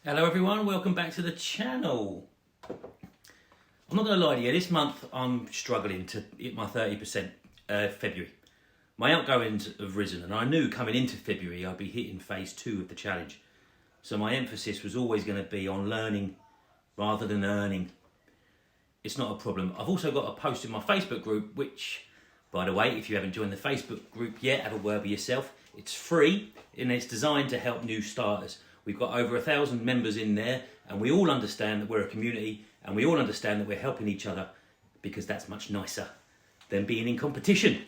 Hello everyone, welcome back to the channel. I'm not going to lie to you, this month I'm struggling to hit my 30% February. My outgoings have risen and I knew coming into February I'd be hitting phase 2 of the challenge. So my emphasis was always going to be on learning rather than earning. It's not a problem. I've also got a post in my Facebook group, which, by the way, if you haven't joined the Facebook group yet, have a word with yourself. It's free and it's designed to help new starters. We've got over 1,000 members in there and we all understand that we're a community and we all understand that we're helping each other because that's much nicer than being in competition.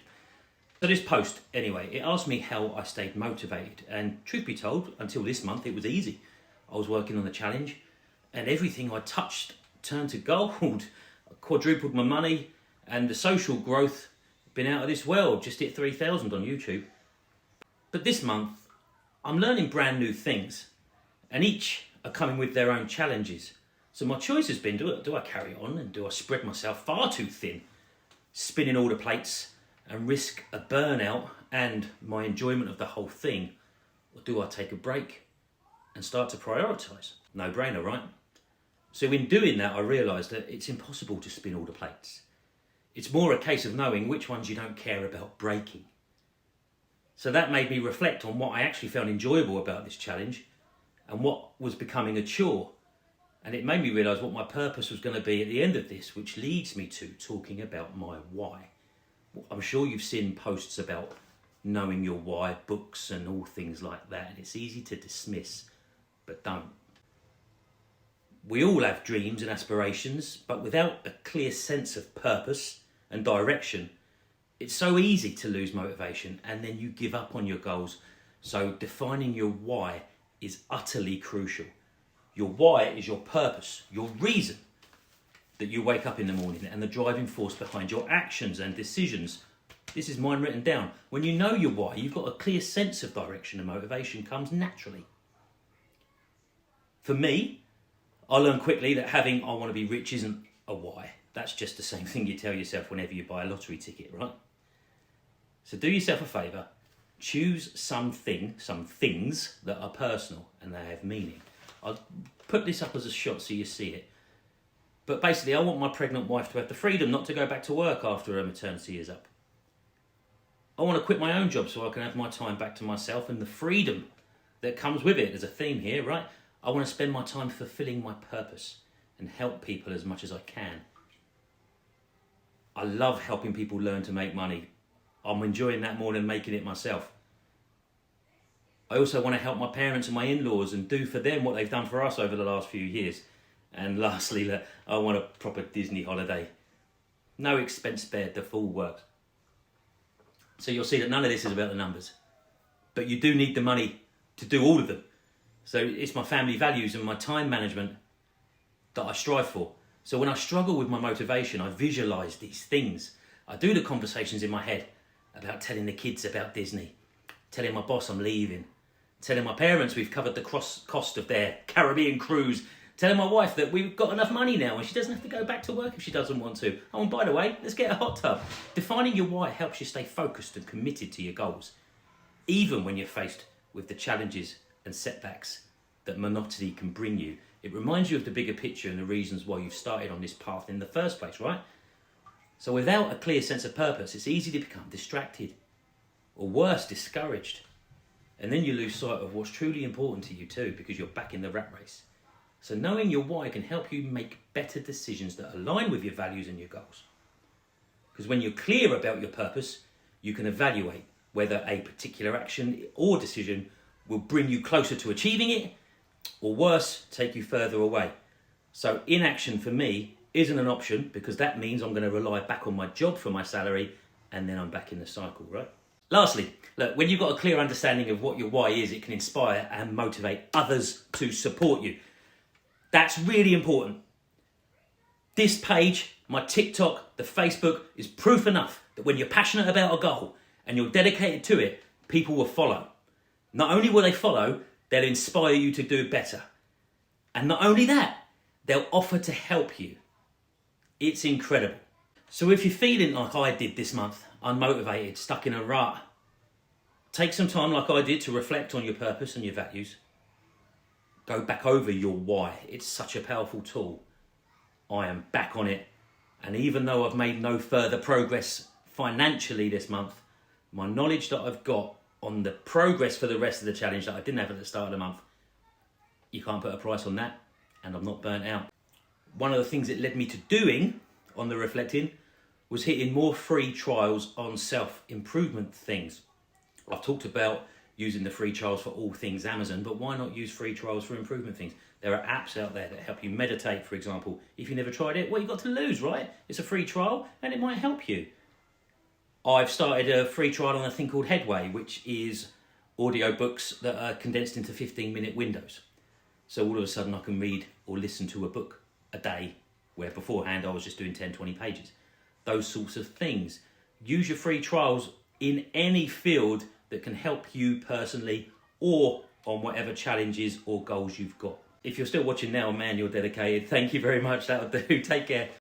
So this post, anyway, it asked me how I stayed motivated, and truth be told, until this month it was easy. I was working on the challenge and everything I touched turned to gold. I quadrupled my money and the social growth been out of this world, just hit 3,000 on YouTube. But this month I'm learning brand new things and each are coming with their own challenges. So my choice has been, do I carry on and do I spread myself far too thin, spinning all the plates and risk a burnout and my enjoyment of the whole thing? Or do I take a break and start to prioritise? No brainer, right? So in doing that, I realised that it's impossible to spin all the plates. It's more a case of knowing which ones you don't care about breaking. So that made me reflect on what I actually found enjoyable about this challenge and what was becoming a chore. And it made me realise what my purpose was going to be at the end of this, which leads me to talking about my why. I'm sure you've seen posts about knowing your why, books and all things like that, and it's easy to dismiss, but don't. We all have dreams and aspirations, but without a clear sense of purpose and direction, it's so easy to lose motivation and then you give up on your goals. So defining your why is utterly crucial. Your why is your purpose, your reason that you wake up in the morning and the driving force behind your actions and decisions. This is mine written down. When you know your why, you've got a clear sense of direction and motivation comes naturally. For me, I learned quickly that having I want to be rich isn't a why. That's just the same thing you tell yourself whenever you buy a lottery ticket, right? So do yourself a favour. Choose some things that are personal and they have meaning. I'll put this up as a shot so you see it. But basically, I want my pregnant wife to have the freedom not to go back to work after her maternity is up. I want to quit my own job so I can have my time back to myself and the freedom that comes with it. There's a theme here, right? I want to spend my time fulfilling my purpose and help people as much as I can. I love helping people learn to make money. I'm enjoying that more than making it myself. I also want to help my parents and my in-laws and do for them what they've done for us over the last few years. And lastly, I want a proper Disney holiday. No expense spared, the full works. So you'll see that none of this is about the numbers. But you do need the money to do all of them. So it's my family values and my time management that I strive for. So when I struggle with my motivation, I visualise these things. I do the conversations in my head about telling the kids about Disney, telling my boss I'm leaving, telling my parents we've covered the cost of their Caribbean cruise, telling my wife that we've got enough money now and she doesn't have to go back to work if she doesn't want to. Oh, and by the way, let's get a hot tub. Defining your why helps you stay focused and committed to your goals, even when you're faced with the challenges and setbacks that monotony can bring you. It reminds you of the bigger picture and the reasons why you've started on this path in the first place, right? So without a clear sense of purpose, it's easy to become distracted, or worse, discouraged. And then you lose sight of what's truly important to you too, because you're back in the rat race. So knowing your why can help you make better decisions that align with your values and your goals. Because when you're clear about your purpose, you can evaluate whether a particular action or decision will bring you closer to achieving it, or worse, take you further away. So inaction for me isn't an option, because that means I'm going to rely back on my job for my salary and then I'm back in the cycle, right? Lastly, look, when you've got a clear understanding of what your why is, it can inspire and motivate others to support you. That's really important. This page, my TikTok, the Facebook, is proof enough that when you're passionate about a goal and you're dedicated to it, people will follow. Not only will they follow, they'll inspire you to do better. And not only that, they'll offer to help you. It's incredible. So if you're feeling like I did this month, unmotivated, stuck in a rut, take some time like I did to reflect on your purpose and your values. go back over your why. It's such a powerful tool. I am back on it. And even though I've made no further progress financially this month, my knowledge that I've got on the progress for the rest of the challenge that I didn't have at the start of the month, you can't put a price on that, and I'm not burnt out. One of the things it led me to doing on the reflecting was hitting more free trials on self-improvement things. I've talked about using the free trials for all things Amazon, but why not use free trials for improvement things? There are apps out there that help you meditate, for example. If you never tried it, what you got to lose, right? It's a free trial and it might help you. I've started a free trial on a thing called Headway, which is audiobooks that are condensed into 15-minute windows. So all of a sudden I can read or listen to a book a day, where beforehand I was just doing 10, 20 pages. Those sorts of things. Use your free trials in any field that can help you personally or on whatever challenges or goals you've got. If you're still watching now, man, you're dedicated. Thank you very much. That'll do. Take care.